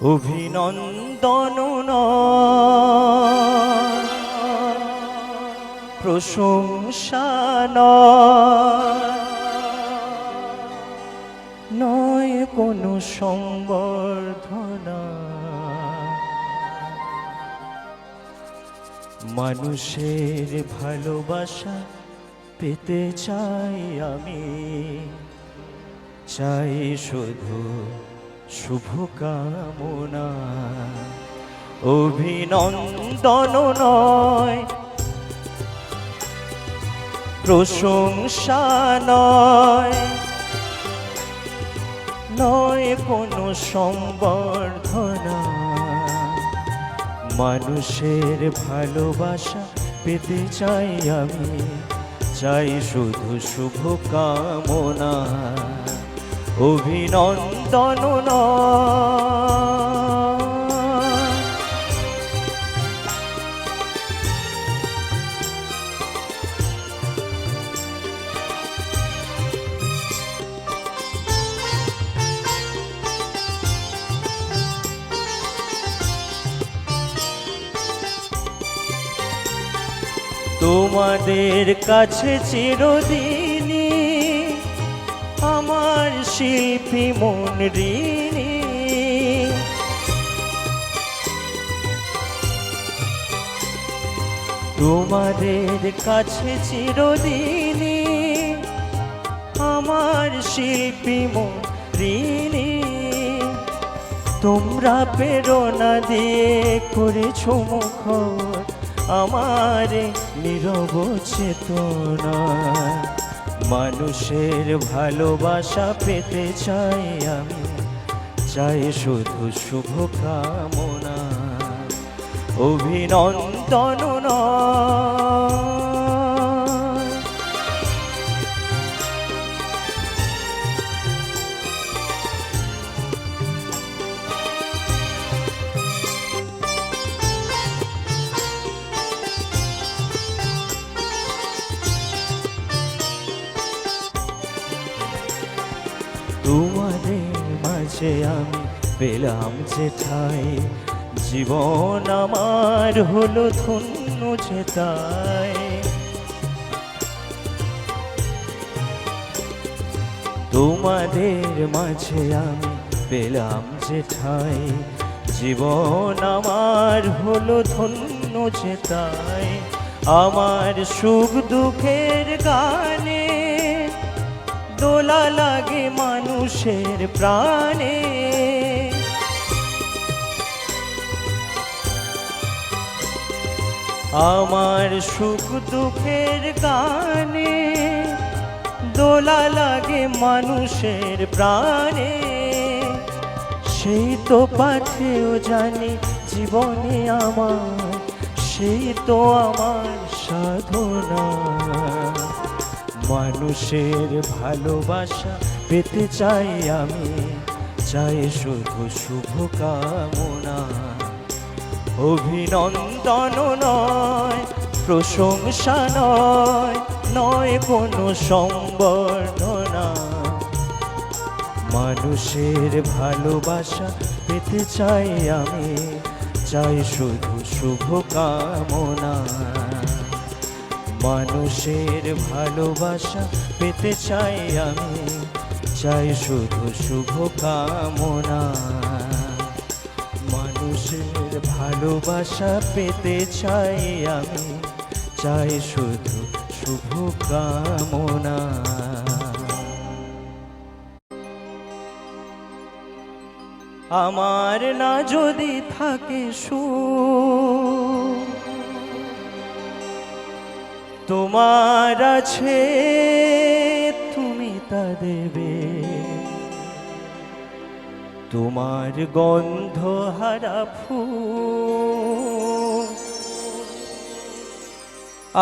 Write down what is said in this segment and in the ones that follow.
অভিনন্দন প্রশংসা নয় কোনো সম্বর্ধনা। মানুষের ভালোবাসা পেতে চাই আমি, চাই শুধু শুভকামনা। অভিনন্দন নয় প্রশংসা নয় কোনো সম্বর্ধনা। মানুষের ভালোবাসা পেতে চাই আমি, চাই শুধু শুভকামনা। অভিনন্দন তোমাদের কাছে চিরদিনই আমার শিল্পী মন ঋণী। তোমাদের কাছে চিরদিনই আমার শিল্পী মন ঋণী। তোমরা প্রেরণা দিয়ে করেছো মুখর আমার নীরব চেতনা। মানুষের ভালোবাসা পেতে চাই আমি, চাই শুধু শুভকামনা। অভিনন্দন তোমাদের মাঝে আমি পেলাম যে ঠাই, জীবন আমার হলো ধন্য যে তাই। তোমাদের মাঝে আমি পেলাম যে ঠাই, জীবন আমার হলো ধন্য যে তাই। আমার সুখ দুঃখের গানে দোলা লাগে মানুষের প্রাণে। আমার সুখ দুঃখের গানে দোলা লাগে মানুষের প্রাণে। সেই তো পাথেও জানি জীবনে আমার, সেই তো আমার সাধনা। মানুষের ভালোবাসা পেতে চাই আমি, চাই শুধু শুভকামনা। অভিনন্দন নয় প্রশংসা নয় কোনো সম্বর্ধনা। মানুষের ভালোবাসা পেতে চাই আমি, চাই শুধু শুভকামনা। মানুষের ভালোবাসা পেতে চাই আমি, চাই শুধু শুভকামনা। মানুষের ভালোবাসা পেতে চাই আমি, চাই শুধু শুভকামনা। আমার না যদি থাকে সুখ, তোমার আছে তুমি তা দেবে। তোমার গন্ধ হারা ফুল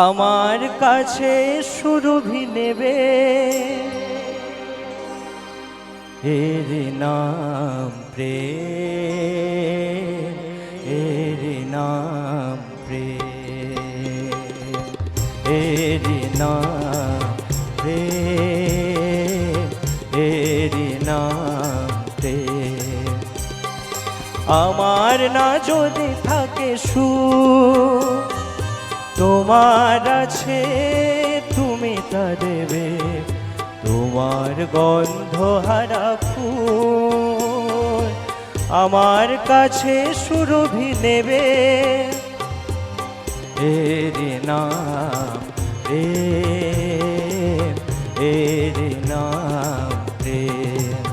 আমার কাছে সুরভি নেবে। এর নাম প্রেম, এর নাম প্রেম, এর নাম প্রেম, এর নাম প্রেম। আমার না যদি থাকে সুখ, তোমার আছে তুমি তা দেবে। তোমার গন্ধ হারা ফুল আমার কাছে সুরভি নেবে। এর নাম প্রেম, এর নাম প্রেম,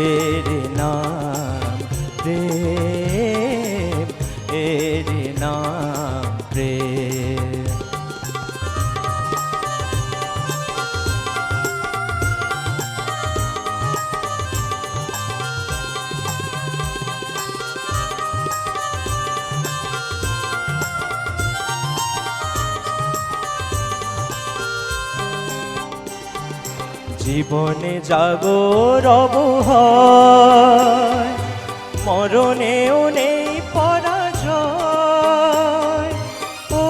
এর নাম প্রেম, এর নাম প্রেম। জীবনে জাগরব হয়, মরণেও নেই পরাজয়। ও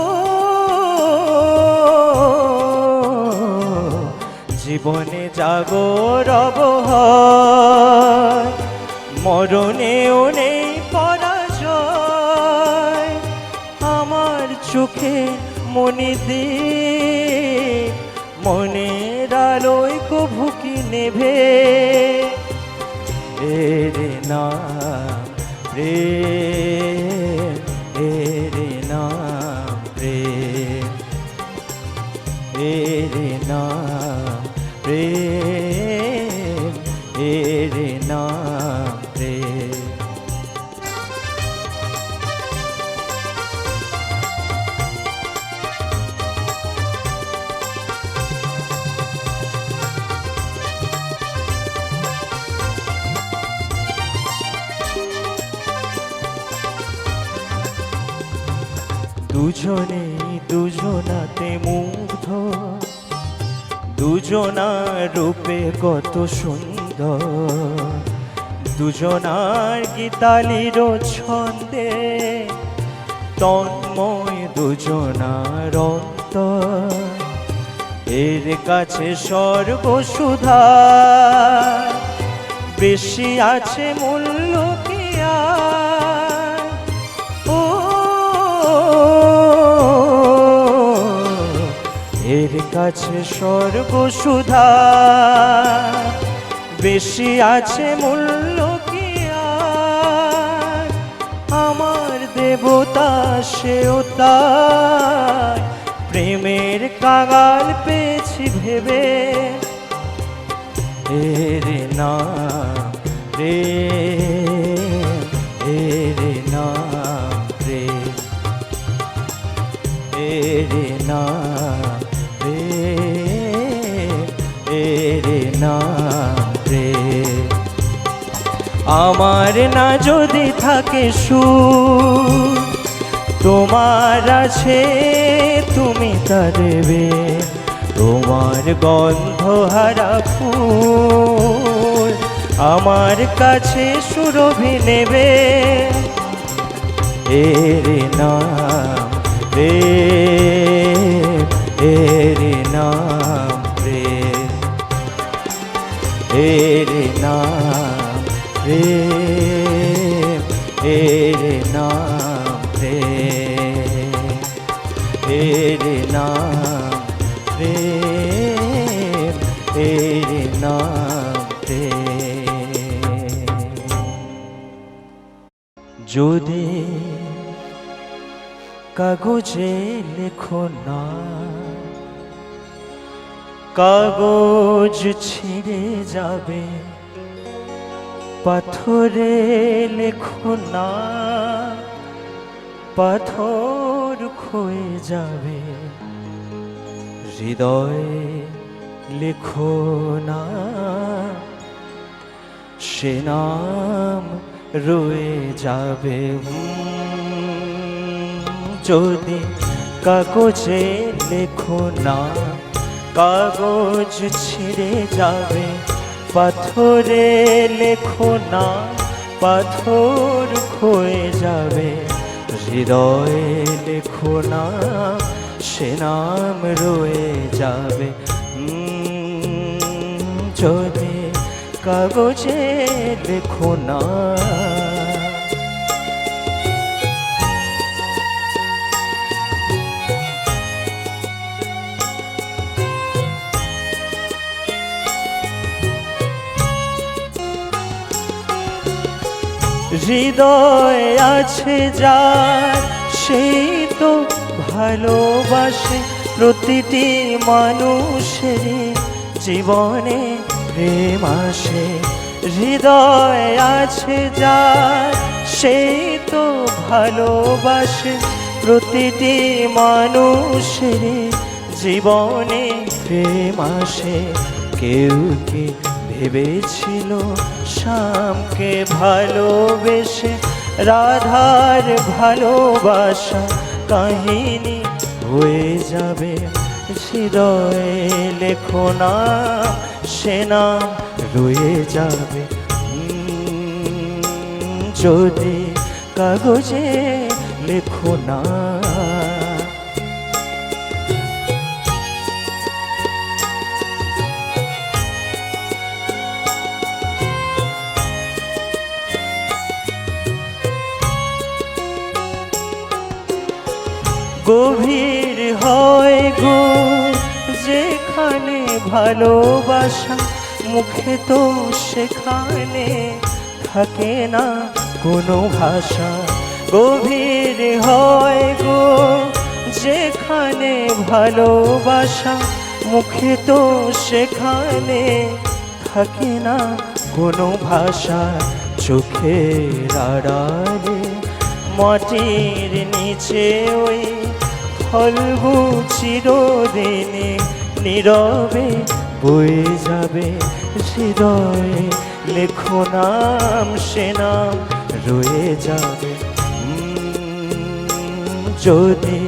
জীবনে জাগরব হয়, মরণেও নেই পরাজয়। আমার চোখে মনি দিক, মনের আলোয় কভু কি নেভে। এর নাম প্রেম, এর নাম প্রেম, এর নাম প্রেম, এর নাম প্রেম। দুজনেই দুজনাতে মুগ্ধ, দুজনার রূপে কত সুন্দর। দুজনার গীতালির ছন্দে তন্ময় দুজনার অন্তর। এর কাছে সর্বসুধা বেশি আছে মূল্য কি আর। ও এর কাছে সর্বসুধা বেশি আছে মূল্য কি আর। আমার দেবতা সেও তার প্রেমের কাঙাল পেয়েছি ভেবে। এর নাম প্রেম, এর নাম প্রেম, এর নাম প্রেম, এর নাম প্রেম। আমার না যদি থাকে সুখ, তোমার আছে তুমি তা দেবে। তোমার গন্ধ হারা ফুল আমার কাছে সুরভি নেবে। এর নাম প্রেম, এর নাম প্রেম, এর নাম প্রেম, এর নাম প্রেম, এর নাম প্রেম, এর নাম প্রেম। যদি কাগজে লেখো না, কাগজ ছিঁড়ে যাবে। পাথরে লেখো না, পাথর ক্ষয়ে যাবে। হৃদয়ে লেখো না, সে নাম রয়ে যাবে। যদি কাগজে লেখো না, কাগজ ছিঁড়ে যাবে। পাথরে লেখো না, পাথর ক্ষয়ে যাবে। হৃদয়ে লেখো না, সে নাম রয়ে যাবে। যদি কাগজে লেখো না। হৃদয় আছে যার সেই তো ভালোবাসে, প্রতিটি মানুষের জীবনে প্রেম আসে। হৃদয় আছে যার সেই তো ভালোবাসে, প্রতিটি মানুষের জীবনে প্রেম আসে। কেউ কি ভেবেছিল শ্যামকে ভালোবেসে রাধার ভালোবাসা কাহিনী হয়ে যাবে? হৃদয়ে লেখো না, সে নাম রয়ে যাবে। যদি কাগজে লেখো না। গভীর হয় গো যেখানে ভালোবাসা, মুখে তো সেখানে থাকে না কোনো ভাষা। গভীর হয় গো যেখানে ভালোবাসা, মুখে তো সেখানে থাকে না কোনো ভাষা। চোখের আড়ালে মাটির নিচে ওই ফলবু চিরদিনে নীরবে বয়ে যাবে। হৃদয়ে লেখো নাম, সে নাম রয়ে যাবে। যদি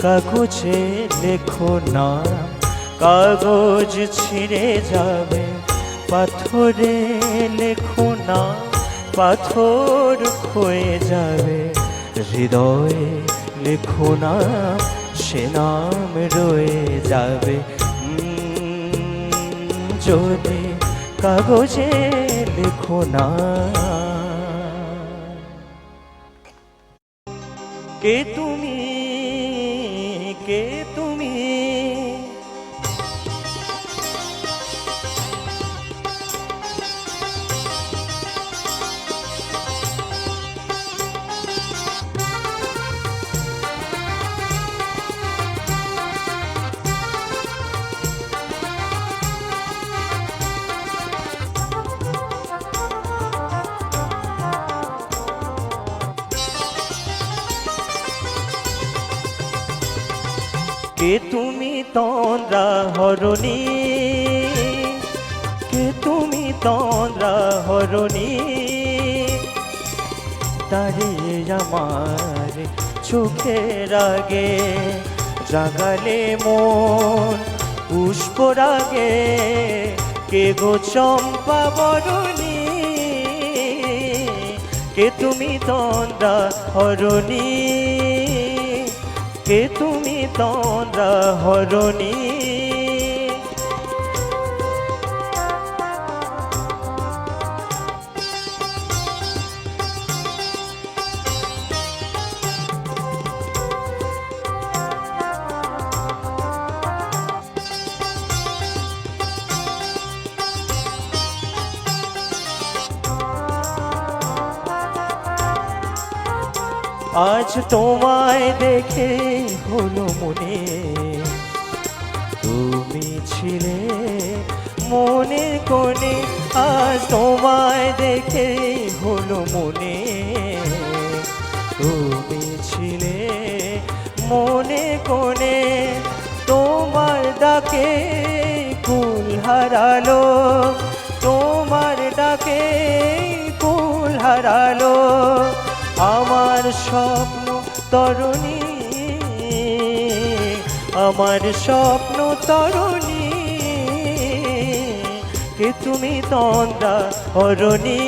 কাগজে লেখো না, কাগজ ছিঁড়ে যাবে। পাথরে লেখো না, পাথর ক্ষয়ে যাবে। হৃদয়ে লেখো না, সে নাম রয়ে যাবে। যদি কাগজে লেখো না। কে তুমি, কে তুমি? কে তুমি তন্দ্রা হরণী, কে তুমি তন্দ্রা হরণী? দাঁড়িয়ে আমার চোখের আগে জাগালে মন পুষ্পরাগে। কে গো চম্পা বরণী, কে তুমি তন্দ্রা হরণী? কে তুমি তন্দ্রা হরণী? আজ তোমায় দেখে হলো মনে, তুমি ছিলে মনে কোণে। আজ তোমায় দেখে হলো মনে, তুমি ছিলে মনে কোণে। তোমার ডাকে কুল হারালো, তোমার ডাকে কুল হারালো। আমার স্বপ্ন তরুণী, আমার স্বপ্ন তরুণী। কে তুমি তন্দ্রা হরণী,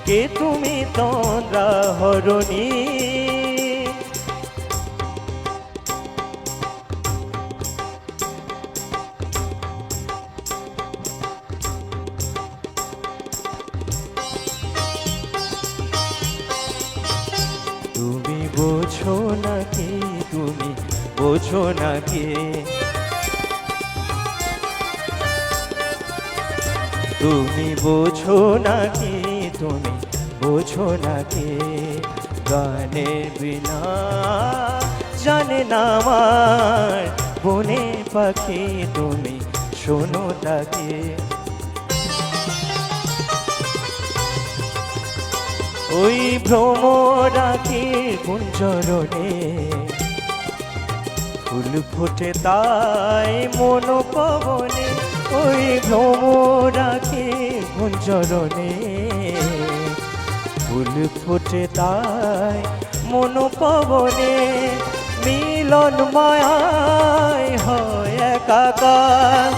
কে তুমি তন্দ্রা হরণী? বোঝো নাকি তুমি, বোঝো নাকি? তুমি বোঝো নাকি, তুমি বোঝো নাকি? গানের বিনা জানে না আমার বনে পাখি, তুমি শোনো তাকে। ওই ভ্রমরাখি গুঞ্জরণে ফুল ফোটে তাই মন পবনে, ওই ভ্রমরাখি গুঞ্জরণে ফুল ফোটে তাই মন পবনে। মিলন মায়ায় হয় একাকার,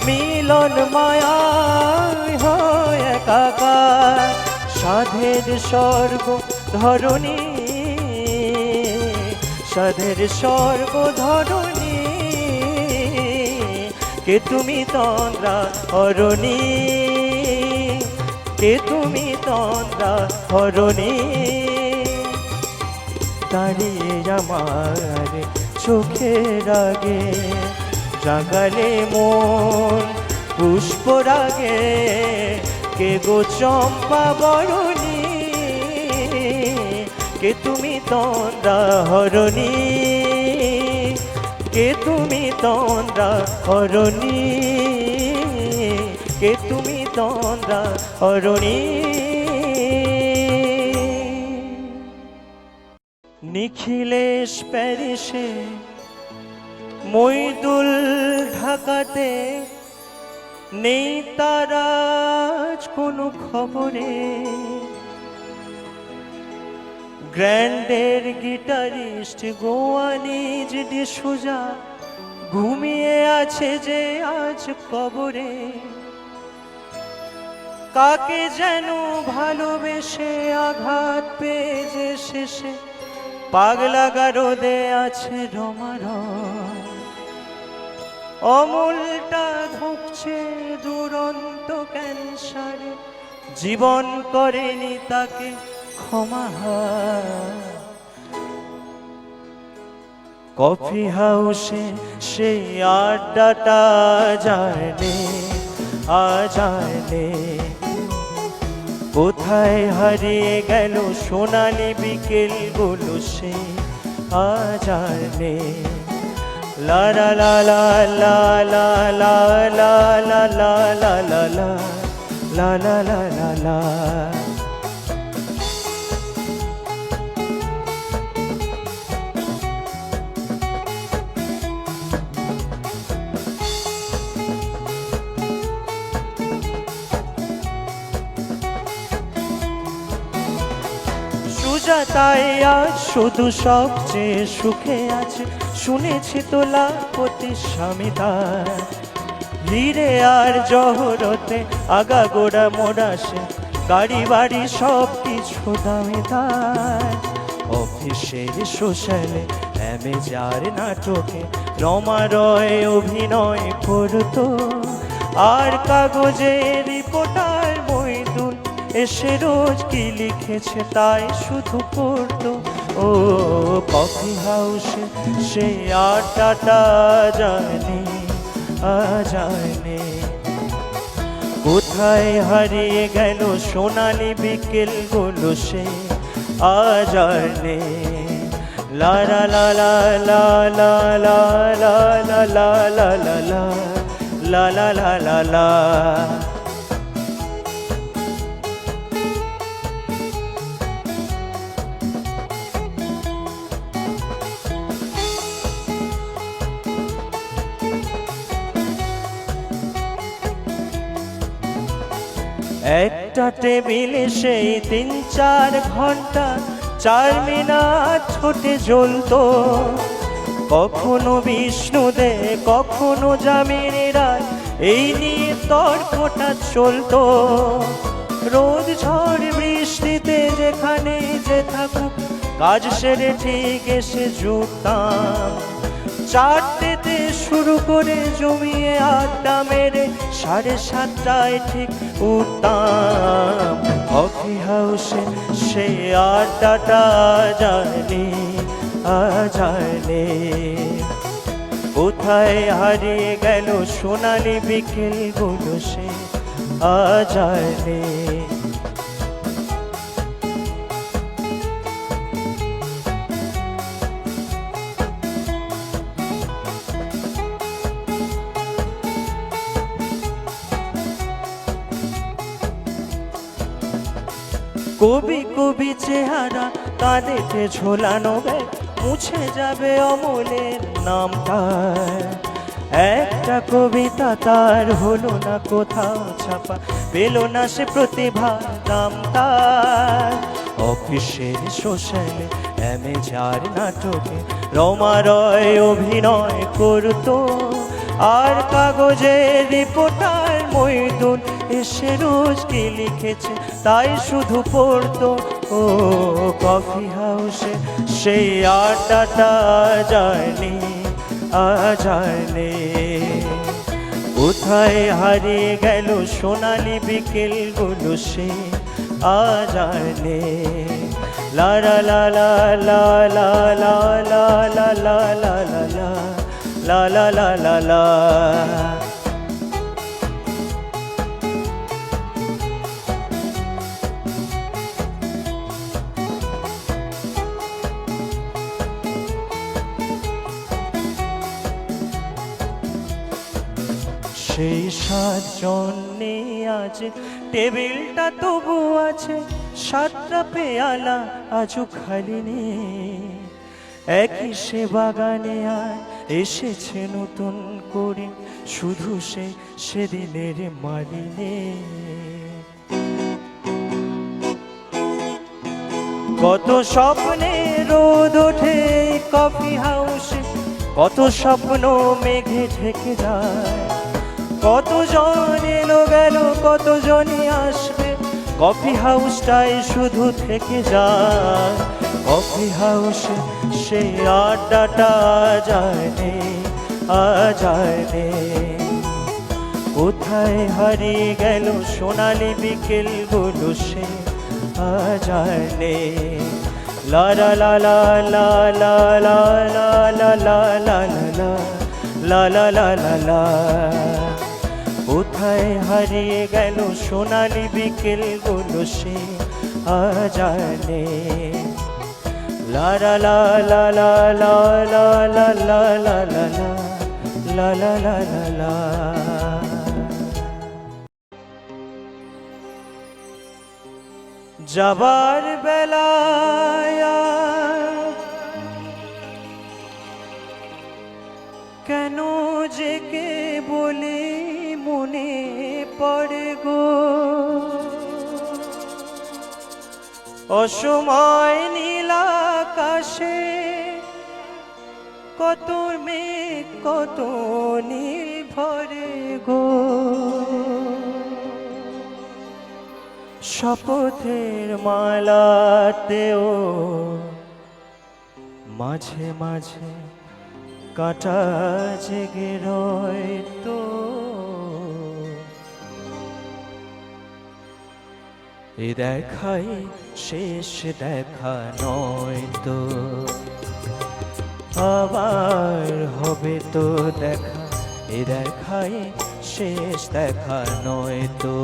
মিলন মায়ায় হয় একাকার। সাধের স্বর্গ ধরণী, সাধের স্বর্গ ধরণী, কে তুমি তন্দ্রা হরণী, কে তুমি তন্দ্রা হরণী। দাঁড়িয়ে আমার চোখের আগে জাগালে মন পুষ্পরাগে, কে গো চম্পা বরণী, কে তুমি তন্দ্রা হরণী, কে তুমি তন্দ্রা হরণী, কে তুমি তন্দ্রা হরণী। নিখিলেশ প্যারিসে, মইদুল ঢাকাতে, নেই তার আজ কোনো খবরে। গ্র্যান্ডের গিটারিস্ট গোয়ানিজ ডিসুজা ঘুমিয়ে আছে যে আজ কবরে। কাকে যেন ভালোবেসে আঘাত পেয়ে যে শেষে পাগলা গারদে আছে রমারম। অমূলটা ধুঁকছে দুরন্ত ক্যান্সারে, জীবন করেনি তাকে ক্ষমা। কফি হাউসে সেই আড্ডাটা জানে আজানে, কোথায় হারিয়ে গেল সোনালি বিকেলগুলো সে আজানে। লা লা লা লা লা লা লা লা লা লা লা লা লা লা লা লা লা লা। সুজাতাই আজ শুধু সবচেয়ে সুখে আছে, শুনেছি তোলা পতি স্বামী তার। হিরে আর জহরতে আগাগোড়া মোড়াসে, গাড়ি বাড়ি সব কিছু দামি তার। অফিসের সোশ্যালে অ্যামেজার নাটকে রমা রয় অভিনয় করতো, আর কাগজে রিপোর্টার মইদুল এসে রোজ কি লিখেছে তাই শুধু পড়তো। ও কফি হাউসে সে আড্ডাটা জানে আজানে, কোথায় হারিয়ে গেল সোনালি বিকেলগুলো সে আজানে। লা লা লা লা লা লা লা লা লা লা লা লা লা লা লা লা লা। একটা টেবিলে সেই 3-4 ঘন্টা 4 মিনিট ছোটে জ্বলতো, কখনো বিষ্ণুদে কখনো জামিন রায়, এই নিয়ে তর্কটা চলতো। রোদ ঝড় বৃষ্টিতে যেখানে যে থাকুক, কাজ সেরে ঠিক এসে জুটতাম। 4টেতে শুরু করে জমিয়ে আড্ডা মেরে 7:30টায় ঠিক উঠতাম। কফি হাউসে সেই আড্ডাটা জানি আজ আর নেই। কোথায় হারিয়ে গেল সোনালি বিকেলগুলো সে আজ আর নেই। কবি কবি চেহারা কাঁদেতে ঝোলানো ব্যাগ মুছে যাবে অমলের নামটা। একটা কবিতা তার হলো না কোথাও ছাপা, পেল না সে প্রতিভার দামটা। অফিসের সোশ্যালে যার নাটকে রমারয় অভিনয় করতো, আর কাগজের রিপোর্টার মইদুল এসে রোজ কি লিখেছে তাই শুধু পড়তো। ও কফি হাউসে সেই আড্ডাটা জানি আজ আর নেই। কোথায় হারিয়ে গেল সোনালি বিকেলগুলো সে আজ আর নেই। লা লা লা লা লা লা লা লা লা লা লা লা লা লা লা লা। সেই 7 জন নেই আজ টেবিলটা তবু আছে, 7টা পেয়ালা আজও খালি নেই। একই সে বাগানে আর এসেছে নতুন করে, শুধু সে সেদিনের মালিনে। কত স্বপ্নে রোদ ওঠে কফি হাউসে, কত স্বপ্ন মেঘে ঢেকে যায়। কতজন এলো গেল কতজনই আসবে, কফি হাউসটাই শুধু থেকে যায়। কফি হাউসে সেই আড্ডাটা জানে আজ আর নেই। কোথায় হারিয়ে গেল সোনালি বিকেলগুলো সে আজ আর নেই। লা লা লা লা লা লা লা লা লা লা লা লা লা লা লা লা। কোথায় হারিয়ে গেল সোনালি বিকেলগুলো সে আজ আর নেই। লা লা লা লা লা লা লা লা লা লা লা লা লা লা লা। যাবার বেলায় কেন যে কে বলে মনে পড়ে গো, অসময় নীল আকাশে কত মেঘ কত নীল ভরে গো। শপথের মালাতেও মাঝে মাঝে কাঁটা জেগে রয়তো। এ দেখাই শেষ দেখা নয় তো, আবার হবে তো দেখা। এ দেখাই শেষ দেখা নয় তো।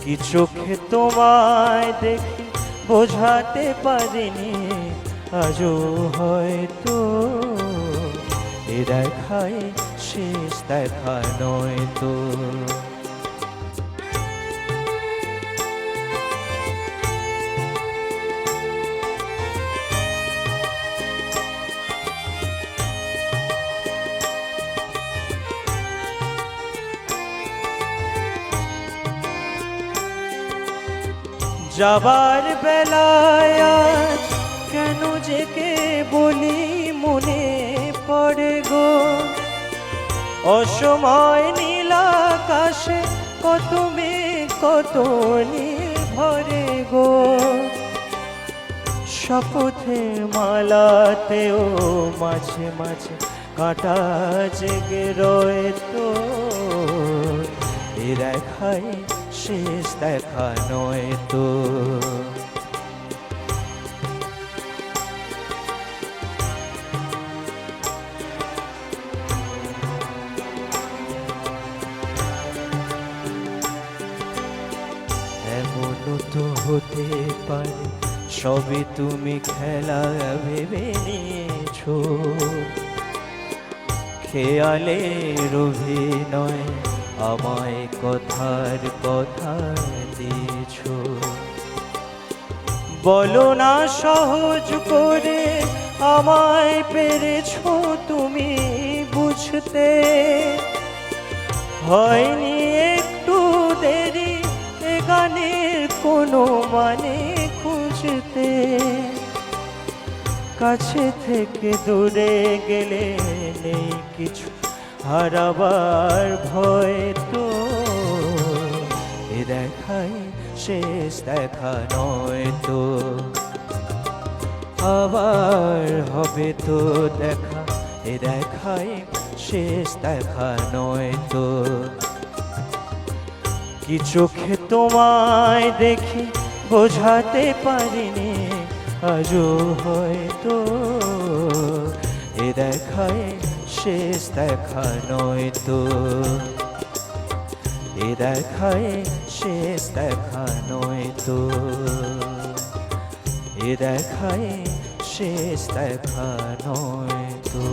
কি চোখে তোমায় দেখি বোঝাতে পারিনি আজও হয়তো। এ দেখাই শেষ দেখা নয় তো। যাবার বেলায় কেন যে কে বলি মনে পড়ে গো, অসময় নীল আকাশে কত মেঘ কত নীল ভরে গো। শপথের মালাতেও মাঝে মাঝে কাঁটা জেগে রয়তো। এ দেখাই শেষ দেখা নয় তো। হতে পারে সবই তুমি খেলা ভেবে নিয়েছো, খেয়ালের অভিনয় আমায় কথার কথা দিয়েছো। বলো না সহজ করে আমায় পেরেছো তুমি বুঝতে, হয়নি একটু দেরি এ গানের কোনো মানে খুঁজতে। কাছে থেকে দূরে গেলে নেই কিছু হারাবার ভয় তো, এ দেখাই শেষ দেখা নয় তো, আবার হবে তো দেখা, এ দেখাই শেষ দেখা নয় তো। কি চোখে তোমায় দেখি বোঝাতে পারিনি আজও হয়তো, এ দেখায় শেষ দেখা নয় তো, এ দেখায় শেষ দেখা নয় তো, এ দেখায় শেষ দেখা নয় তো।